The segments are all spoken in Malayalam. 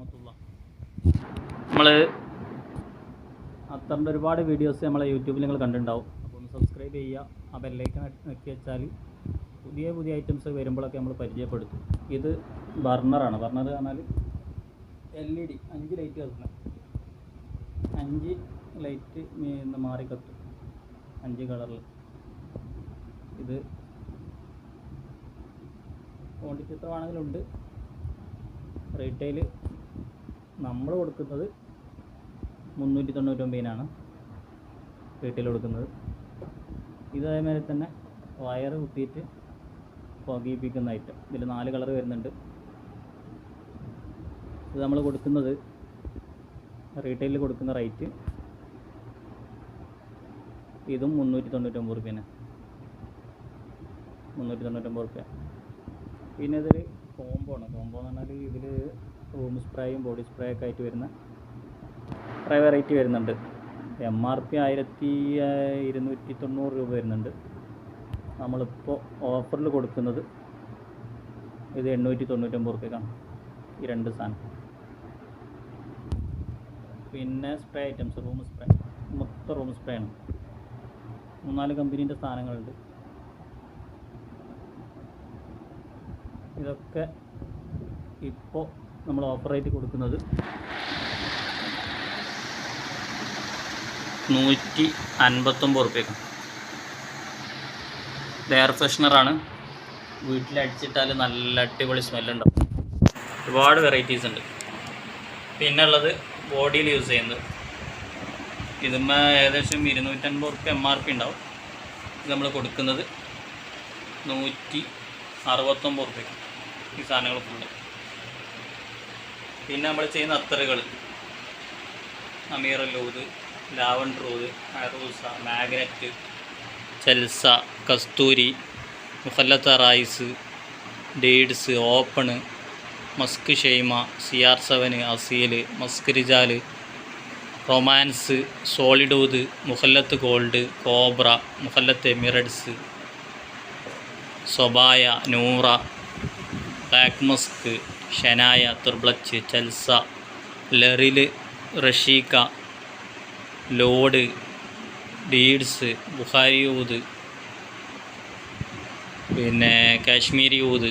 വറഹ്മത്തുള്ളാഹി. നമ്മൾ അത്തറിൻ്റെ ഒരുപാട് വീഡിയോസ് നമ്മളെ യൂട്യൂബിൽ നിങ്ങൾ കണ്ടിട്ടുണ്ടാവും. അപ്പോൾ ഒന്ന് സബ്സ്ക്രൈബ് ചെയ്യുക, ആ ബെല്ലൈക്കൺ ഞെക്കി വെച്ചാൽ പുതിയ പുതിയ ഐറ്റംസ് വരുമ്പോഴൊക്കെ നമ്മൾ പരിചയപ്പെടുത്തും. ഇത് ബർണറാണ്. ബർണർ പറഞ്ഞാൽ LED 5 ലൈറ്റ് കത്തുന്നത്, 5 ലൈറ്റ് മാറി കത്തും, 5 കളറിൽ. ഇത് ക്വാണ്ടിറ്റി എത്ര വേണമെങ്കിലുണ്ട്. റീറ്റെയിൽ നമ്മൾ കൊടുക്കുന്നത് 399-നാണ് റീറ്റെയിൽ കൊടുക്കുന്നത്. ഇത് അതേമാതിരി തന്നെ വയർ കുത്തിയിട്ട് പുകയിപ്പിക്കുന്ന ഐറ്റം. ഇതിൽ 4 കളർ വരുന്നുണ്ട്. ഇത് നമ്മൾ കൊടുക്കുന്നത് റീറ്റെയിലിൽ കൊടുക്കുന്ന റേറ്റ് ഇതും 399 റുപ്യന്, 399 റുപ്യ. പിന്നെ ഇതൊരു കോംബോ ആണ്. കോംബോ എന്ന് പറഞ്ഞാൽ ഇതിൽ റൂം സ്പ്രേയും ബോഡി സ്പ്രേ ഒക്കെ ആയിട്ട് വരുന്ന കുറേ വെറൈറ്റി വരുന്നുണ്ട്. MRP 1290 രൂപ വരുന്നുണ്ട്. നമ്മളിപ്പോൾ ഓഫറിൽ കൊടുക്കുന്നത് ഇത് 899 റുപ്യക്കാണ് ഈ 2 സാധനം. പിന്നെ സ്പ്രേ ഐറ്റംസ്, റൂം സ്പ്രേ, മൊത്തം റൂം സ്പ്രേ ആണ്. 3-4 കമ്പനീൻ്റെ സാധനങ്ങളുണ്ട്. ഇതൊക്കെ ഇപ്പോൾ നമ്മൾ ഓഫർ റേറ്റ് കൊടുക്കുന്നത് 159 റുപ്യക്കാണ്. ഇത് എയർ ഫ്രഷ്നറാണ്. വീട്ടിലടിച്ചിട്ടാൽ നല്ല അടിപൊളി സ്മെല്ലുണ്ടാവും. ഒരുപാട് വെറൈറ്റീസ് ഉണ്ട്. പിന്നെ ഉള്ളത് ബോഡിയിൽ യൂസ് ചെയ്യുന്നത്. ഇതിന്മേ ഏകദേശം 250 റുപ്യ MRP ഉണ്ടാവും. ഇത് നമ്മൾ കൊടുക്കുന്നത് 169 റുപ്യക്ക് ഈ സാധനങ്ങൾ ഫുള്ള്. പിന്നെ നമ്മൾ ചെയ്യുന്ന അത്തറുകൾ അമീറ ലൂത്, ലാവൻഡർ റൂത്, അറൂസ, മാഗ്നറ്റ്, ചെൽസ, കസ്തൂരി, മുഖല്ലത്ത റൈസ്, ഡേഡ്സ്, ഓപ്പണ്, മസ്ക് ഷെയ്മ, CR7, അസീൽ, മസ്ക് റിജാൽ, റൊമാൻസ്, സോളിഡ് ഊത്, മുഖല്ലത്ത് ഗോൾഡ്, കോബ്ര, മുഖല്ലത്ത് എമിററ്റ്സ്, സൊബായ, നൂറ, ബ്ലാക്ക് മസ്ക്, ഷനായ, തുർബ്ലച്ച്, ചെൽസ, ലറിൽ, റഷീക്ക, ലോഡ്, ഡീഡ്സ്, ബുഖാരി ഊത്, പിന്നെ കാശ്മീരി ഊത്,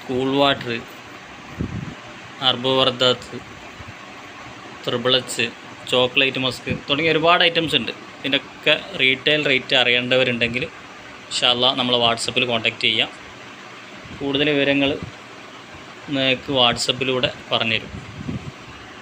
കൂൾ വാട്ടർ, അർബവർദത്ത്, ത്രിബിളച്ച്, ചോക്ലേറ്റ് മസ്ക് തുടങ്ങിയ ഒരുപാട് ഐറ്റംസ് ഉണ്ട്. ഇതിൻ്റെയൊക്കെ റീറ്റെയിൽ റേറ്റ് അറിയേണ്ടവരുണ്ടെങ്കിൽ ഇൻഷാ അല്ലാഹ് നമ്മളെ വാട്സപ്പിൽ കോൺടാക്റ്റ് ചെയ്യാം. കൂടുതൽ വിവരങ്ങൾ നിങ്ങൾക്ക് വാട്സപ്പിലൂടെ പറഞ്ഞുതരും.